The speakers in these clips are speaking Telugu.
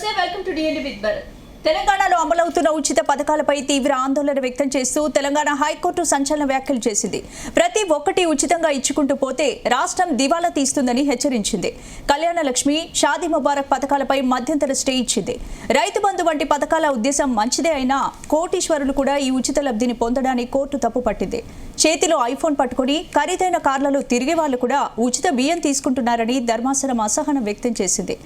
నమస్తే, welcome to DND with Bharat. తెలంగాణలో అమలవుతున్న ఉచిత పథకాలపై తీవ్ర ఆందోళన వ్యక్తం చేస్తూ తెలంగాణ హైకోర్టు సంచలన వ్యాఖ్యలు చేసింది. ప్రతి ఒక్కటి ఉచితంగా ఇచ్చుకుంటూ పోతే రాష్ట్రం దివాలా తీస్తుందని హెచ్చరించింది. కళ్యాణ లక్ష్మి, షాదీ ముబారక్ పథకాలపై మధ్యంతర స్టే ఇచ్చింది. రైతు బంధు వంటి పథకాల ఉద్దేశం మంచిదే అయినా కోటీశ్వరులు కూడా ఈ ఉచిత లబ్ధిని పొందడానికి కోర్టు తప్పుపట్టింది. చేతిలో ఐఫోన్ పట్టుకుని ఖరీదైన కార్లలో తిరిగే వాళ్లు కూడా ఉచిత బియ్యం తీసుకుంటున్నారని ధర్మాసనం అసహనం వ్యక్తం చేసింది.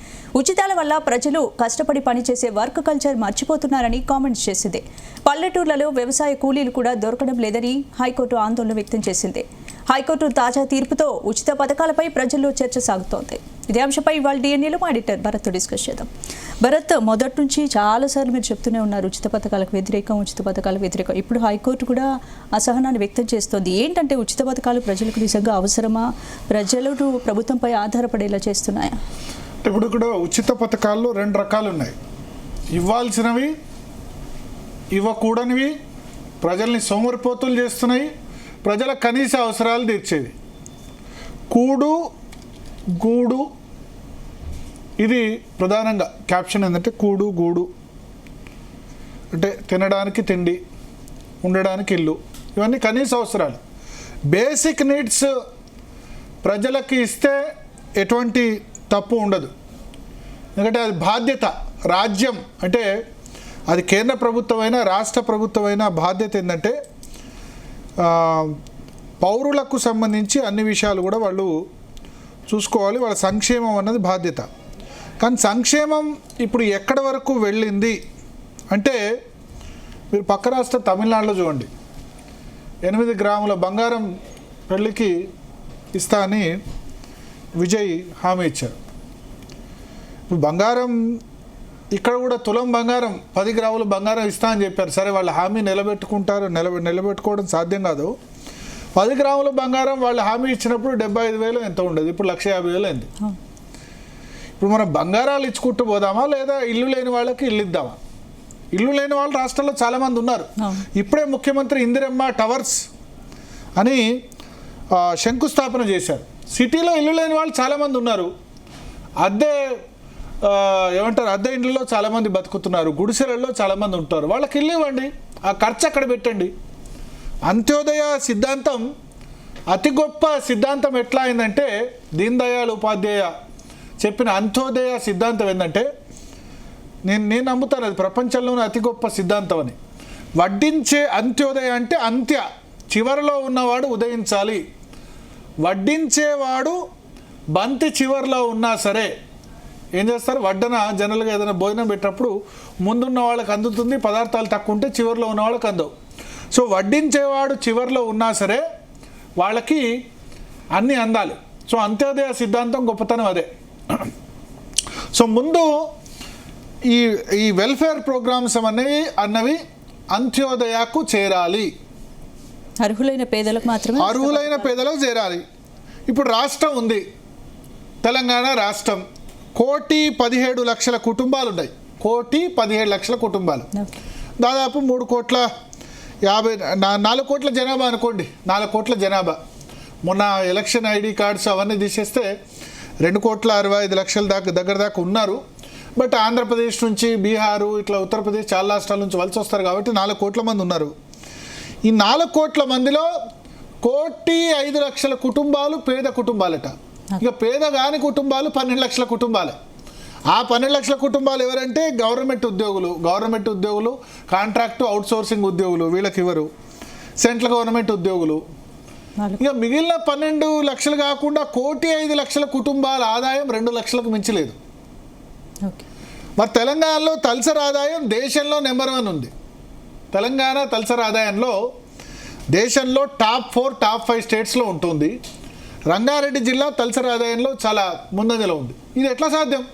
ఉచితాల వల్ల ప్రజలు కష్టపడి పనిచేసే వర్క్ కల్చర్ మర్చిపోతున్నారని కామెంట్స్ చేసింది. పల్లెటూర్లలో వ్యవసాయ కూలీలు కూడా దొరకడం లేదని హైకోర్టు ఆందోళన వ్యక్తం చేసింది. హైకోర్టు తాజా తీర్పుతో ఉచిత పథకాలపై ప్రజల్లో చర్చ సాగుతోంది. ఇదే అంశంపై ఇవాళ డిఎన్ఏలో మా ఎడిటర్ భరత్ డిస్కస్ చేద్దాం. భరత్, మొదటి నుంచి చాలాసార్లు మీరు చెప్తూనే ఉన్నారు ఉచిత పథకాలకు వ్యతిరేకం, ఉచిత పథకాలకు వ్యతిరేకం. ఇప్పుడు హైకోర్టు కూడా అసహనాన్ని వ్యక్తం చేస్తోంది. ఏంటంటే ఉచిత పథకాలు ప్రజలకు నిజంగా అవసరమా? ప్రజలు ప్రభుత్వంపై ఆధారపడేలా చేస్తున్నాయా? ఇప్పుడు కూడా ఉచిత పథకాల్లో రెండు రకాలు ఉన్నాయి. ఇవ్వాల్సినవి, ఇవ్వకూడనివి, ప్రజల్ని సోమరిపోతులు చేస్తున్నాయి, ప్రజల కనీస అవసరాలు తీర్చేవి. కూడు గూడు, ఇది ప్రధానంగా క్యాప్షన్ ఏంటంటే కూడు గూడు అంటే తినడానికి తిండి, ఉండడానికి ఇల్లు, ఇవన్నీ కనీస అవసరాలు, బేసిక్ నీడ్స్ ప్రజలకి ఇస్తే ఎటువంటి తప్పు ఉండదు. ఎందుకంటే అది బాధ్యత. రాజ్యం అంటే అది కేంద్ర ప్రభుత్వమైనా రాష్ట్ర ప్రభుత్వమైనా బాధ్యత ఏంటంటే పౌరులకు సంబంధించి అన్ని విషయాలు కూడా వాళ్ళు చూసుకోవాలి. వాళ్ళ సంక్షేమం అన్నది బాధ్యత. కానీ సంక్షేమం ఇప్పుడు ఎక్కడి వరకు వెళ్ళింది అంటే మీరు పక్క రాష్ట్ర తమిళనాడులో చూడండి. 8 గ్రాముల బంగారం పెళ్ళికి ఇస్తా అని విజయ్ హామీ ఇచ్చారు. ఇప్పుడు బంగారం ఇక్కడ కూడా తులం బంగారం 10 గ్రాముల బంగారం ఇస్తా అని చెప్పారు. సరే, వాళ్ళ హామీ నిలబెట్టుకుంటారు, నిలబెట్టుకోవడం సాధ్యం కాదు. 10 గ్రాముల బంగారం వాళ్ళు హామీ ఇచ్చినప్పుడు 75,000 ఎంత ఉండదు, ఇప్పుడు 150,000 అయింది. ఇప్పుడు మనం బంగారాలు ఇచ్చుకుంటూ పోదామా లేదా ఇల్లు లేని వాళ్ళకి ఇల్లు ఇద్దామా? ఇల్లు లేని వాళ్ళు రాష్ట్రంలో చాలామంది ఉన్నారు. ఇప్పుడే ముఖ్యమంత్రి ఇందిరమ్మ టవర్స్ అని శంకుస్థాపన చేశారు. సిటీలో ఇల్లు లేని వాళ్ళు చాలామంది ఉన్నారు. అద్దె ఇండ్లలో చాలామంది బతుకుతున్నారు, గుడిసెలలో చాలామంది ఉంటారు. వాళ్ళకి ఇల్లు ఇవ్వండి, ఆ ఖర్చు అక్కడ పెట్టండి. అంత్యోదయ సిద్ధాంతం అతి గొప్ప సిద్ధాంతం ఎట్లా అయిందంటే, దీన్ దయాళ్ ఉపాధ్యాయ చెప్పిన అంత్యోదయ సిద్ధాంతం ఏంటంటే, నేను నమ్ముతాను అది ప్రపంచంలోనే అతి గొప్ప సిద్ధాంతం అని. వడ్డించే అంత్యోదయ అంటే అంత్య, చివరిలో ఉన్నవాడు ఉదయించాలి. వడ్డించేవాడు బంతి చివరిలో ఉన్నా సరే ఏం చేస్తారు, వడ్డన జనరల్గా ఏదైనా భోజనం పెట్టినప్పుడు ముందున్న వాళ్ళకి అందుతుంది, పదార్థాలు తక్కువ ఉంటే చివరిలో ఉన్న వాళ్ళకి అందవు. సో వడ్డించేవాడు చివరిలో ఉన్నా సరే వాళ్ళకి అన్నీ అందాలి. సో అంత్యోదయ సిద్ధాంతం గొప్పతనం అదే. సో ముందు ఈ వెల్ఫేర్ ప్రోగ్రామ్స్ అన్నవి అంత్యోదయకు చేరాలి, అర్హులైన పేదలకు మాత్రమే, అర్హులైన పేదలకు చేరాలి. ఇప్పుడు రాష్ట్రం ఉంది, తెలంగాణ రాష్ట్రం. 1,17,00,000 కుటుంబాలు ఉన్నాయి. 1,17,00,000 కుటుంబాలు, దాదాపు 4 కోట్ల జనాభా అనుకోండి. 4 కోట్ల జనాభా. మొన్న ఎలక్షన్ ఐడి కార్డ్స్ అవన్నీ తీసేస్తే 2,65,00,000 దగ్గర దాకా ఉన్నారు. బట్ ఆంధ్రప్రదేశ్ నుంచి, బీహారు, ఇట్లా ఉత్తరప్రదేశ్, చాలా రాష్ట్రాల నుంచి వలస వస్తారు కాబట్టి 4 కోట్ల మంది ఉన్నారు. ఈ 4 కోట్ల మందిలో 1,05,00,000 కుటుంబాలు పేద కుటుంబాలట. ఇక పేద కాని కుటుంబాలు 12 లక్షల కుటుంబాలే. ఆ 12 లక్షల కుటుంబాలు ఎవరంటే గవర్నమెంట్ ఉద్యోగులు, కాంట్రాక్టు అవుట్సోర్సింగ్ ఉద్యోగులు, వీళ్ళకి ఇవ్వరు. సెంట్రల్ గవర్నమెంట్ ఉద్యోగులు. ఇక మిగిలిన 12 లక్షలు కాకుండా 1,05,00,000 కుటుంబాల ఆదాయం 2 లక్షలకు మించలేదు. మరి తెలంగాణలో తలసరి ఆదాయం దేశంలో నెంబర్ 1 ఉంది. తెలంగాణ తలసరి ఆదాయంలో దేశంలో టాప్ 4, టాప్ 5 స్టేట్స్లో ఉంటుంది. రంగారెడ్డి జిల్లా తలసరి ఆదాయంలో చాలా ముందంజలో ఉంది. ఇది ఎట్లా సాధ్యం?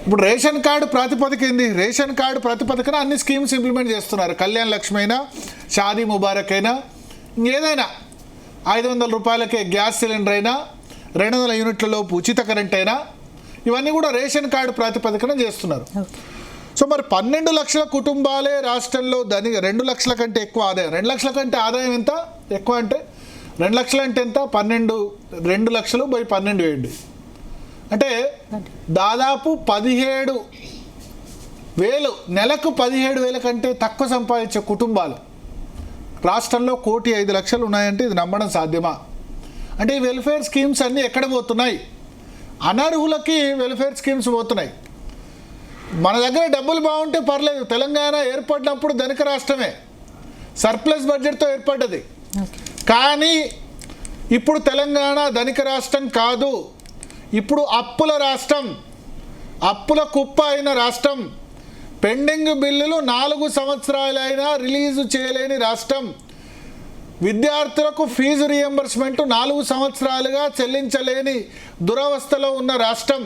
ఇప్పుడు రేషన్ కార్డు ప్రాతిపదిక ఏంది? రేషన్ కార్డు ప్రాతిపదికన అన్ని స్కీమ్స్ ఇంప్లిమెంట్ చేస్తున్నారు. కళ్యాణ లక్ష్మి అయినా, షాదీ ముబారక్ అయినా, ఇంకేదైనా 500 రూపాయలకే గ్యాస్ సిలిండర్ అయినా, 200 యూనిట్లలోపు ఉచిత కరెంట్ అయినా, ఇవన్నీ కూడా రేషన్ కార్డు ప్రాతిపదికన చేస్తున్నారు. సో మరి 12 లక్షల కుటుంబాలే రాష్ట్రంలో 2 లక్షల కంటే ఎక్కువ ఆదాయం. 2 లక్షల కంటే ఆదాయం ఎంత ఎక్కువ అంటే 2 లక్షలు అంటే ఎంత? 2 లక్షలు బై 12 వేయండి. అంటే దాదాపు 17 నెలకు 17,000 కంటే తక్కువ సంపాదించే కుటుంబాలు రాష్ట్రంలో 1,05,00,000 ఉన్నాయంటే ఇది నమ్మడం సాధ్యమా? అంటే ఈ వెల్ఫేర్ స్కీమ్స్ అన్నీ ఎక్కడ పోతున్నాయి? అనర్హులకి వెల్ఫేర్ స్కీమ్స్ పోతున్నాయి. మన దగ్గర డబ్బులు బాగుంటే పర్లేదు. తెలంగాణ ఏర్పడినప్పుడు ధనిక రాష్ట్రమే, సర్ప్లస్ బడ్జెట్తో ఏర్పడ్డది. కానీ ఇప్పుడు తెలంగాణ ధనిక రాష్ట్రం కాదు, ఇప్పుడు అప్పుల రాష్ట్రం, అప్పుల కుప్ప అయిన రాష్ట్రం. పెండింగ్ బిల్లులు 4 సంవత్సరాలైనా రిలీజు చేయలేని రాష్ట్రం. విద్యార్థులకు ఫీజు రియంబర్స్మెంట్ 4 సంవత్సరాలుగా చెల్లించలేని దురవస్థలో ఉన్న రాష్ట్రం.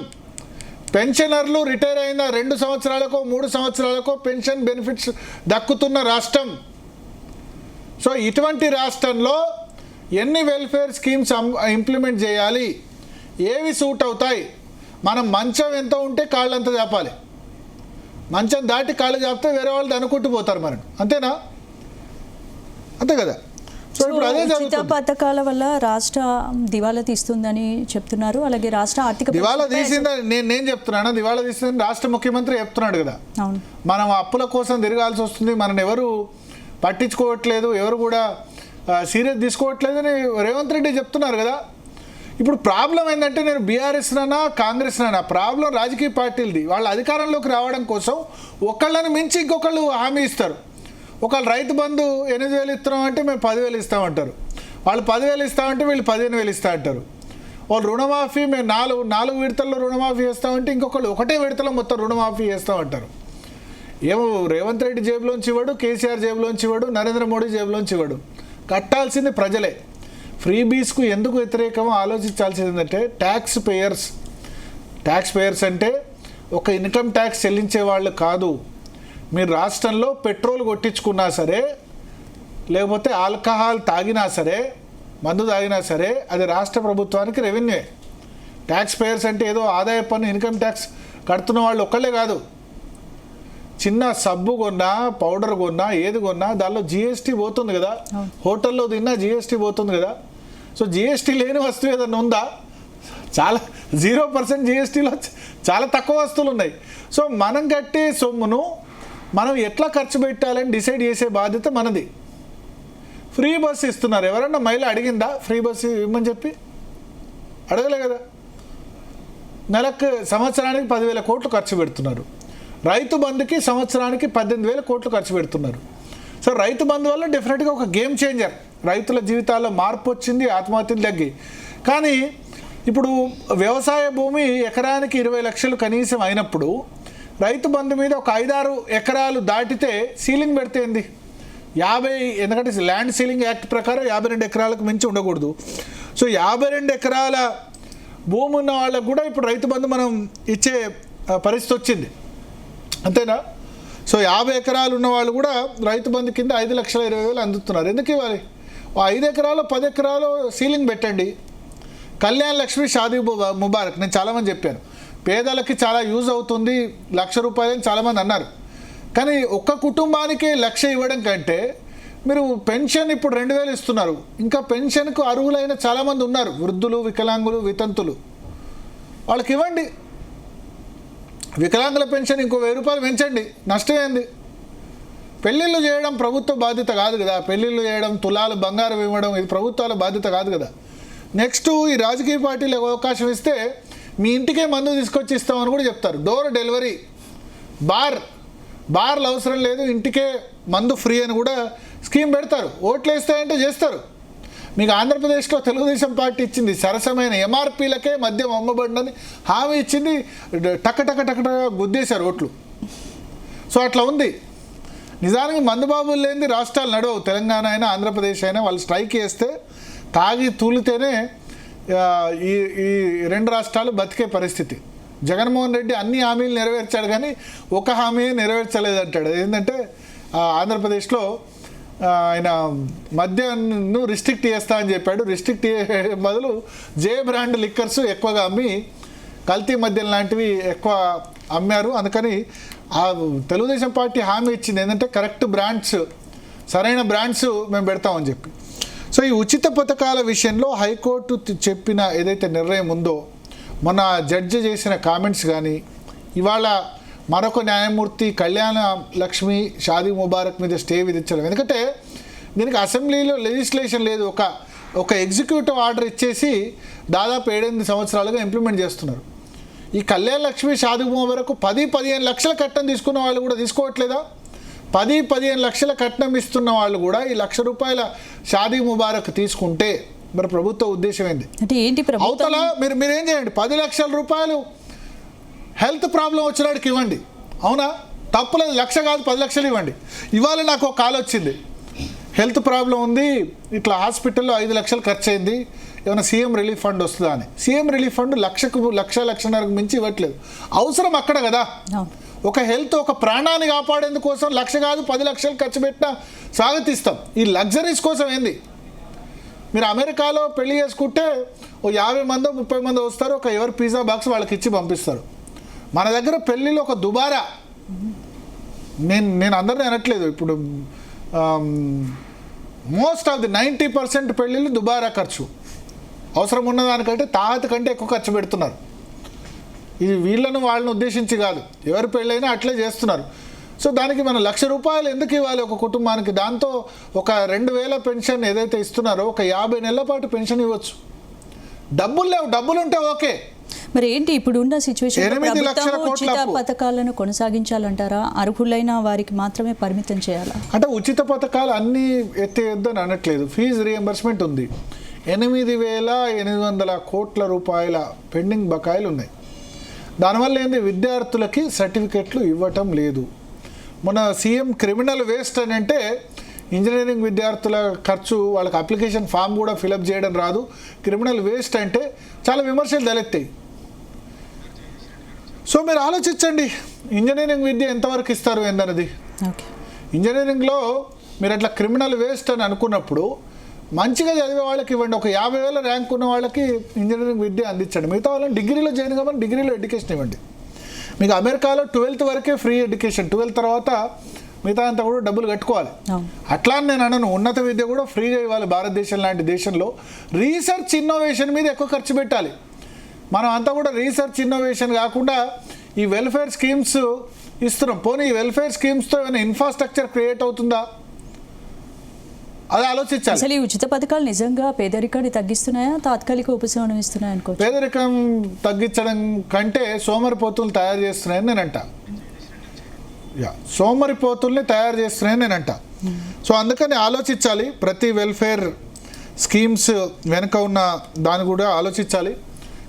పెన్షనర్లు రిటైర్ అయిన 2 సంవత్సరాలకో 3 సంవత్సరాలకో పెన్షన్ బెనిఫిట్స్ దక్కుతున్న రాష్ట్రం. సో ఇటువంటి రాష్ట్రంలో ఎన్ని వెల్ఫేర్ స్కీమ్స్ ఇంప్లిమెంట్ చేయాలి? ఏవి సూట్ అవుతాయి? మనం మంచం ఎంత ఉంటే కాళ్ళంత చాపాలి. మంచం దాటి కాళ్ళు చాపితే వేరే వాళ్ళు అనుకుంటూ పోతారు మనం, అంతేనా? అంతే కదా. సో ఇప్పుడు అదే ఉచిత పథకాల వల్ల రాష్ట్ర దివాలా తీస్తుందని చెప్తున్నారు. అలాగే రాష్ట్ర ఆర్థిక దివాలా తీసిందని నేను చెప్తున్నాను, దివాలా తీసిందని రాష్ట్ర ముఖ్యమంత్రి చెప్తున్నాడు కదా. అవును, మనం అప్పుల కోసం తిరగాల్సి వస్తుంది, మనం ఎవరు పట్టించుకోవట్లేదు, ఎవరు కూడా సీరియస్ తీసుకోవట్లేదని రేవంత్ రెడ్డి చెప్తున్నారు కదా. ఇప్పుడు ప్రాబ్లం ఏంటంటే, నేను బీఆర్ఎస్నైనా కాంగ్రెస్నైనా, ప్రాబ్లం రాజకీయ పార్టీలది. వాళ్ళ అధికారంలోకి రావడం కోసం ఒకళ్ళని మించి ఇంకొకళ్ళు హామీ ఇస్తారు. ఒకళ్ళు రైతు బంధు 8,000 ఇస్తామంటే మేము 10,000 ఇస్తామంటారు, వాళ్ళు 10,000 ఇస్తామంటే వీళ్ళు 15,000 ఇస్తా అంటారు. వాళ్ళు రుణమాఫీ మేము 4 విడతల్లో రుణమాఫీ చేస్తామంటే ఇంకొకళ్ళు ఒకటే విడతలో మొత్తం రుణమాఫీ చేస్తామంటారు. ఏమో రేవంత్ రెడ్డి జేబులోంచి ఇవ్వడు, కేసీఆర్ జేబులోంచి ఇవ్వడు, నరేంద్ర మోడీ జేబులోంచి ఇవ్వడు. కట్టాల్సింది ప్రజలే. ఫ్రీబీస్కు ఎందుకు వ్యతిరేకమో ఆలోచించాల్సింది ఏంటంటే, ట్యాక్స్ పేయర్స్ అంటే ఒక ఇన్కమ్ ట్యాక్స్ చెల్లించే వాళ్ళు కాదు. మీరు రాష్ట్రంలో పెట్రోల్ కొట్టించుకున్నా సరే, లేకపోతే ఆల్కహాల్ తాగినా సరే, మందు తాగినా సరే, అది రాష్ట్ర ప్రభుత్వానికి రెవెన్యూ. ట్యాక్స్ పేయర్స్ అంటే ఏదో ఆదాయ పన్ను ఇన్కమ్ ట్యాక్స్ కడుతున్న వాళ్ళు ఒక్కళ్ళే కాదు. చిన్న సబ్బు కొన్నా, పౌడర్ కొన్నా, ఏది కొన్నా దానిలో జిఎస్టీ పోతుంది కదా. హోటల్లో తిన్నా జిఎస్టీ పోతుంది కదా. సో జిఎస్టీ లేని వస్తువు ఏదన్నా ఉందా? చాలా 0% జిఎస్టీలో చాలా తక్కువ వస్తువులు ఉన్నాయి. సో మనం కట్టే సొమ్మును మనం ఎట్లా ఖర్చు పెట్టాలని డిసైడ్ చేసే బాధ్యత మనది. ఫ్రీ బస్సు ఇస్తున్నారు, ఎవరన్నా మహిళ అడిగిందా ఫ్రీ బస్సు ఇవ్వమని చెప్పి? అడగలే కదా. సంవత్సరానికి 10,000 కోట్లు ఖర్చు పెడుతున్నారు. రైతు బంధుకి సంవత్సరానికి 18,000 కోట్లు ఖర్చు పెడుతున్నారు. సో రైతు బంధు వల్ల డెఫినెట్గా ఒక గేమ్ చేంజర్, రైతుల జీవితాల్లో మార్పు వచ్చింది, ఆత్మహత్యలు తగ్గి. కానీ ఇప్పుడు వ్యవసాయ భూమి ఎకరానికి 20 లక్షలు కనీసం అయినప్పుడు, రైతు బంధు మీద ఒక 5-6 ఎకరాలు దాటితే సీలింగ్ పెడితే ఏంది? 50, ఎందుకంటే ల్యాండ్ సీలింగ్ యాక్ట్ ప్రకారం 52 ఎకరాలకు మించి ఉండకూడదు. సో 52 ఎకరాల భూమి ఉన్న వాళ్ళకు కూడా ఇప్పుడు రైతు బంధు మనం ఇచ్చే పరిస్థితి వచ్చింది, అంతేనా? సో 50 ఎకరాలు ఉన్న వాళ్ళు కూడా రైతు బంధు కింద 5,20,000 అందుతున్నారు. ఎందుకు ఇవ్వాలి? 5 ఎకరాలు 10 ఎకరాలు సీలింగ్ పెట్టండి. కళ్యాణ్ లక్ష్మి షాదీ ముబారక్ నేను చాలామంది చెప్పాను, పేదలకి చాలా యూజ్ అవుతుంది, ₹1,00,000 చాలామంది అన్నారు. కానీ ఒక్క కుటుంబానికి 1,00,000 ఇవ్వడం కంటే మీరు పెన్షన్ ఇప్పుడు 2,000 ఇస్తున్నారు. ఇంకా పెన్షన్కు అర్హులైన చాలామంది ఉన్నారు, వృద్ధులు, వికలాంగులు, వితంతులు. వాళ్ళకి ఇవ్వండి. వికలాంగుల పెన్షన్ ఇంకో ₹1,000 పెంచండి, నష్టమేంది? పెళ్ళిళ్ళు చేయడం ప్రభుత్వ బాధ్యత కాదు కదా. పెళ్ళిళ్ళు చేయడం, తులాలు బంగారం ఇవ్వడం ఇది ప్రభుత్వాల బాధ్యత కాదు కదా. నెక్స్ట్ ఈ రాజకీయ పార్టీలకు అవకాశం ఇస్తే మీ ఇంటికే మందు తీసుకొచ్చి ఇస్తామని కూడా చెప్తారు. డోర్ డెలివరీ, బార్లు అవసరం లేదు, ఇంటికే మందు ఫ్రీ అని కూడా స్కీమ్ పెడతారు. ఓట్లు వేస్తాయంటే చేస్తారు. మీకు ఆంధ్రప్రదేశ్లో తెలుగుదేశం పార్టీ ఇచ్చింది, సరసమైన ఎంఆర్పీలకే మద్యం అమ్మబడినని హామీ ఇచ్చింది, టక గుద్దేశారు ఓట్లు. సో అట్లా ఉంది. నిజానికి మందుబాబులు లేనిది రాష్ట్రాలు నడవవు. తెలంగాణ అయినా ఆంధ్రప్రదేశ్ అయినా వాళ్ళు స్ట్రైక్ చేస్తే తాగి తూలితేనే ఈ 2 రాష్ట్రాలు బతికే పరిస్థితి. జగన్మోహన్ రెడ్డి అన్ని హామీలు నెరవేర్చాడు, కానీ ఒక హామీ నెరవేర్చలేదంటాడు. ఏంటంటే ఆంధ్రప్రదేశ్లో ఆయన మద్యాన్ని రిస్ట్రిక్ట్ చేస్తా అని చెప్పాడు. రిస్ట్రిక్ట్ బదులు జే బ్రాండ్ లిక్కర్స్ ఎక్కువగా అమ్మి కల్తీ మద్యం లాంటివి ఎక్కువ అమ్మారు. అందుకని ఆ తెలుగుదేశం పార్టీ హామీ ఇచ్చింది ఏంటంటే కరెక్ట్ బ్రాండ్స్, సరైన బ్రాండ్స్ మేము పెడతామని చెప్పి. సో ఈ ఉచిత పథకాల విషయంలో హైకోర్టు చెప్పిన ఏదైతే నిర్ణయం ఉందో, మొన్న జడ్జి చేసిన కామెంట్స్ కానీ, ఇవాళ మరొక న్యాయమూర్తి కళ్యాణ లక్ష్మి షాదీ ముబారక్ మీద స్టే విధించడం. ఎందుకంటే దీనికి అసెంబ్లీలో లెజిస్లేషన్ లేదు. ఒక ఎగ్జిక్యూటివ్ ఆర్డర్ ఇచ్చేసి దాదాపు 7-8 సంవత్సరాలుగా ఇంప్లిమెంట్ చేస్తున్నారు. ఈ కళ్యాణ లక్ష్మి షాదీ ముబారక్ 10-15 లక్షల కట్నం తీసుకున్న వాళ్ళు కూడా తీసుకోవట్లేదా? 10-15 లక్షల కట్నం ఇస్తున్న వాళ్ళు కూడా ఈ ₹1,00,000 షాదీ ముబారక్ తీసుకుంటే మరి ప్రభుత్వ ఉద్దేశం ఏంది? అంటే ఏంటి అవతల మీరేం చేయండి, 10 లక్షల రూపాయలు హెల్త్ ప్రాబ్లం వచ్చినాడికి ఇవ్వండి, అవునా? తప్పులేదు, 1,00,000 కాదు 10 లక్షలు ఇవ్వండి. ఇవాళ నాకు ఒక కాల్ వచ్చింది, హెల్త్ ప్రాబ్లం ఉంది, ఇట్లా హాస్పిటల్లో 5 లక్షలు ఖర్చు అయింది, ఏమైనా సీఎం రిలీఫ్ ఫండ్ వస్తుందా అని. సీఎం రిలీఫ్ ఫండ్ 1,00,000-1,50,000 మించి ఇవ్వట్లేదు. అవసరం అక్కడ కదా. ఒక హెల్త్, ఒక ప్రాణాన్ని కాపాడేందుకోసం 1,00,000 కాదు 10 లక్షలు ఖర్చు పెట్టినా స్వాగతిస్తాం. ఈ లగ్జరీస్ కోసం ఏంది? మీరు అమెరికాలో పెళ్లి చేసుకుంటే ఓ 50 మందో 30 మందో వస్తారు, ఒక ఎవరు పిజ్జా బాక్స్ వాళ్ళకి ఇచ్చి పంపిస్తారు. మన దగ్గర పెళ్ళిలో ఒక దుబారా, నేను అందరినీ అనట్లేదు, ఇప్పుడు మోస్ట్ ఆఫ్ ది 90% పెళ్ళిళ్ళు దుబారా ఖర్చు. అవసరం ఉన్న దానికంటే తాహత కంటే ఎక్కువ ఖర్చు పెడుతున్నారు. ఇది వీళ్ళను వాళ్ళని ఉద్దేశించి కాదు, ఎవరి పెళ్ళైనా అట్లే చేస్తున్నారు. సో దానికి మనం ₹1,00,000 ఎందుకు ఇవ్వాలి ఒక కుటుంబానికి? దాంతో ఒక 2,000 పెన్షన్ ఏదైతే ఇస్తున్నారో ఒక 50 నెలల పాటు పెన్షన్ ఇవ్వచ్చు. డబ్బులు లేవు, డబ్బులు ఉంటే ఓకే. మరి ఏంటి ఇప్పుడు ఉన్న సిచ్యువేషన్? 8 లక్షల కోట్ల ఉచిత పథకాలను కొనసాగించాలంటారా? అర్హులైన వారికి మాత్రమే పరిమితం చేయాలా? అంటే ఉచిత పథకాలు అన్నీ ఎత్తేయొద్దని అనట్లేదు. ఫీజు రియంబర్స్మెంట్ ఉంది. 8,800 కోట్ల రూపాయల పెండింగ్ బకాయిలు ఉన్నాయి. దానివల్ల ఏంది, విద్యార్థులకి సర్టిఫికెట్లు ఇవ్వటం లేదు. మన సీఎం క్రిమినల్ వేస్ట్ అని అంటే ఇంజనీరింగ్ విద్యార్థుల ఖర్చు, వాళ్ళకి అప్లికేషన్ ఫామ్ కూడా ఫిలప్ చేయడం రాదు, క్రిమినల్ వేస్ట్ అంటే చాలా విమర్శలు తలెత్తాయి. సో మీరు ఆలోచించండి, ఇంజనీరింగ్ విద్య ఎంతవరకు ఇస్తారు ఏందన్నది. ఇంజనీరింగ్లో మీరు అట్లా క్రిమినల్ వేస్ట్ అని అనుకున్నప్పుడు మంచిగా చదివే వాళ్ళకి ఇవ్వండి. ఒక 50,000 ర్యాంక్ ఉన్న వాళ్ళకి ఇంజనీరింగ్ విద్య అందించండి. మిగతా వాళ్ళని డిగ్రీలో జాయిన్ కావాలి, డిగ్రీలో ఎడ్యుకేషన్ ఇవ్వండి. మీకు అమెరికాలో 12th వరకే ఫ్రీ ఎడ్యుకేషన్, 12th తర్వాత మిగతా అంతా కూడా డబ్బులు కట్టుకోవాలి. అట్లా అని నేను అనను, ఉన్నత విద్య కూడా ఫ్రీగా ఇవ్వాలి. భారతదేశం లాంటి దేశంలో రీసెర్చ్ ఇన్నోవేషన్ మీద ఎక్కువ ఖర్చు పెట్టాలి. మనం అంతా కూడా రీసెర్చ్ ఇన్నోవేషన్ కాకుండా ఈ వెల్ఫేర్ స్కీమ్స్ ఇస్తున్నాం. పోనీ ఈ వెల్ఫేర్ స్కీమ్స్తో ఏమైనా ఇన్ఫ్రాస్ట్రక్చర్ క్రియేట్ అవుతుందా? అది ఆలోచించాలి. అసలు ఈ ఉచిత పథకాలు నిజంగా పేదరికాన్ని తగ్గిస్తున్నాయా, తాత్కాలిక ఉపశమనం ఇస్తున్నాయా అనుకో? పేదరికం తగ్గించడం కంటే సోమరిపోతులు తయారు చేస్తున్నాయని నేనంట. సోమరిపోతుల్ని తయారు చేస్తున్నాయని నేనంట. సో అందుకని ఆలోచించాలి. ప్రతి వెల్ఫేర్ స్కీమ్స్ వెనుక ఉన్న దాన్ని కూడా ఆలోచించాలి.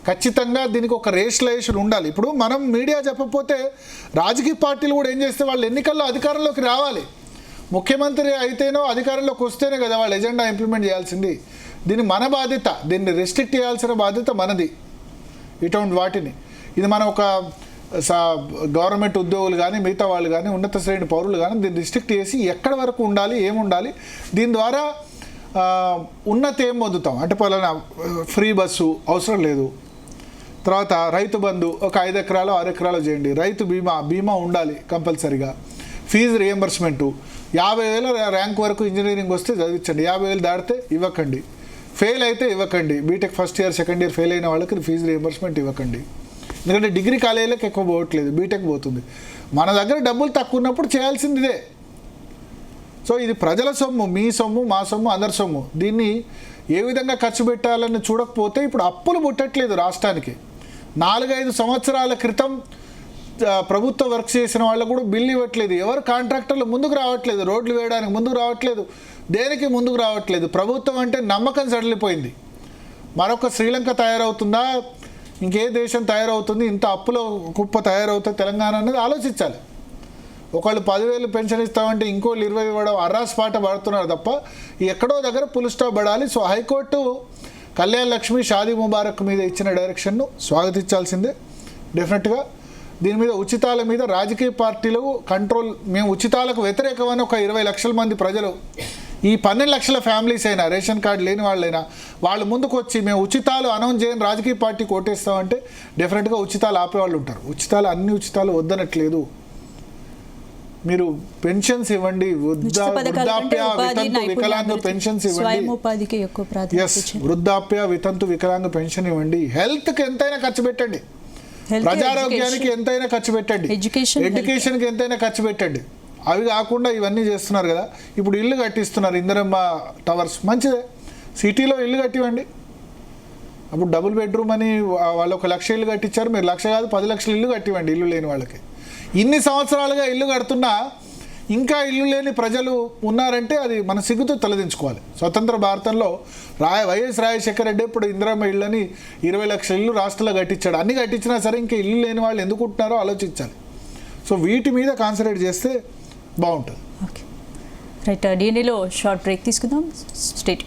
ఖచ్చితంగా దీనికి ఒక రేషనలైజేషన్ ఉండాలి. ఇప్పుడు మనం మీడియా చెప్పకపోతే రాజకీయ పార్టీలు కూడా ఏం చేస్తే, వాళ్ళు ఎన్నికల్లో అధికారంలోకి రావాలి. ముఖ్యమంత్రి అయితేనో అధికారంలోకి వస్తేనే కదా వాళ్ళు ఎజెండా ఇంప్లిమెంట్ చేయాల్సింది. దీన్ని మన బాధ్యత, దీన్ని రెస్ట్రిక్ట్ చేయాల్సిన బాధ్యత మనది. ఇటువంటి వాటిని ఇది మనం ఒక గవర్నమెంట్ ఉద్యోగులు కానీ మిగతా వాళ్ళు కానీ ఉన్నత శ్రేణి పౌరులు కానీ దీన్ని రిస్ట్రిక్ట్ చేసి ఎక్కడి వరకు ఉండాలి, ఏముండాలి, దీని ద్వారా ఉన్నతి ఏం పొందుతాం అంటే పలానా ఫ్రీ బస్సు అవసరం లేదు, తర్వాత రైతు బంధు ఒక 5 ఎకరాలు 6 ఎకరాలు చేయండి, రైతు బీమా ఉండాలి కంపల్సరీగా, ఫీజు రియంబర్స్మెంటు 50,000 ర్యాంక్ వరకు ఇంజనీరింగ్ వస్తే చదివించండి, 50,000 దాటితే ఇవ్వకండి, ఫెయిల్ అయితే ఇవ్వకండి, B Tech first year second year fail అయిన వాళ్ళకి ఫీజు రియంబర్స్మెంట్ ఇవ్వకండి. ఎందుకంటే డిగ్రీ కాలేజీలకు ఎక్కువ పోవట్లేదు, బీటెక్ పోతుంది. మన దగ్గర డబ్బులు తక్కువ ఉన్నప్పుడు చేయాల్సింది ఇదే. సో ఇది ప్రజల సొమ్ము, మీ సొమ్ము, మా సొమ్ము, అందరి సొమ్ము. దీన్ని ఏ విధంగా ఖర్చు పెట్టాలని చూడకపోతే ఇప్పుడు అప్పులు పుట్టట్లేదు రాష్ట్రానికి. 4-5 సంవత్సరాల క్రితం ప్రభుత్వ వర్క్ చేసిన వాళ్ళకు కూడా బిల్లు ఇవ్వట్లేదు. ఎవరు కాంట్రాక్టర్లు ముందుకు రావట్లేదు, రోడ్లు వేయడానికి ముందుకు రావట్లేదు, దేనికి ముందుకు రావట్లేదు. ప్రభుత్వం అంటే నమ్మకం సడలిపోయింది. మరొక శ్రీలంక తయారవుతుందా, ఇంకే దేశం తయారవుతుంది, ఇంత అప్పుల కుప్ప తయారవుతుంది తెలంగాణ అనేది ఆలోచించాలి. ఒకళ్ళు 10,000 పెన్షన్ ఇస్తామంటే ఇంకోళ్ళు 20 ఇవ్వడం అర్రాస్ పాట పడుతున్నారు తప్ప ఎక్కడో దగ్గర పుల్ స్టాప్ పడాలి. సో హైకోర్టు కళ్యాణ లక్ష్మి షాదీ ముబారక్ మీద ఇచ్చిన డైరెక్షన్ను స్వాగతించాల్సిందే డెఫినెట్గా. దీని మీద ఉచితాల మీద రాజకీయ పార్టీలు కంట్రోల్, మేము ఉచితాలకు వ్యతిరేకమని ఒక 20 లక్షల మంది ప్రజలు, ఈ 12 లక్షల ఫ్యామిలీస్ అయినా రేషన్ కార్డు లేని వాళ్ళైనా వాళ్ళు ముందుకు వచ్చి మేము ఉచితాలు అనౌన్స్ చేయని రాజకీయ పార్టీ కోటేస్తామంటే డెఫినెట్గా ఉచితాలు ఆపేవాళ్ళు ఉంటారు. ఉచితాలు అన్ని ఉచితాలు వద్దనట్లేదు. మీరు పెన్షన్స్ ఇవ్వండి, వృద్ధాప్య వితంతు వికలాంగ పెన్షన్స్ ఇవ్వండి, వృద్ధాప్య వితంతు వికలాంగ పెన్షన్ ఇవ్వండి, హెల్త్కి ఎంతైనా ఖర్చు పెట్టండి. Health, ప్రజారోగ్యానికి ఎంతైనా ఖర్చు పెట్టండి, Education, ఎడ్యుకేషన్కి ఎంతైనా ఖర్చు పెట్టండి. అవి కాకుండా ఇవన్నీ చేస్తున్నారు కదా. ఇప్పుడు ఇల్లు కట్టిస్తున్నారు ఇందిరమ్మ టవర్స్, మంచిదే. సిటీలో ఇల్లు కట్టివ్వండి. అప్పుడు డబుల్ బెడ్రూమ్ అని వాళ్ళు 1 లక్ష ఇల్లు కట్టించారు, మీరు 1 లక్ష కాదు 10 లక్షల ఇల్లు కట్టివ్వండి ఇల్లు లేని వాళ్ళకి. ఇన్ని సంవత్సరాలుగా ఇల్లు కడుతున్నా ఇంకా ఇల్లు లేని ప్రజలు ఉన్నారంటే అది మన సిగ్గుతో తలదించుకోవాలి. స్వతంత్ర భారతంలో వైఎస్ రాజశేఖర రెడ్డి ఇప్పుడు ఇందిరమ్మ ఇళ్ళని 20 లక్షల ఇల్లు రాష్ట్రంలో కట్టించాడు. అన్ని కట్టించినా సరే ఇంకా ఇల్లు లేని వాళ్ళు ఎందుకు ఉంటున్నారో ఆలోచించాలి. సో వీటి మీద కాన్సన్ట్రేట్ చేస్తే బాగుంటుంది. ఓకే రైట్, డీఎన్ఏలో షార్ట్ బ్రేక్ తీసుకుందాం. స్టేట్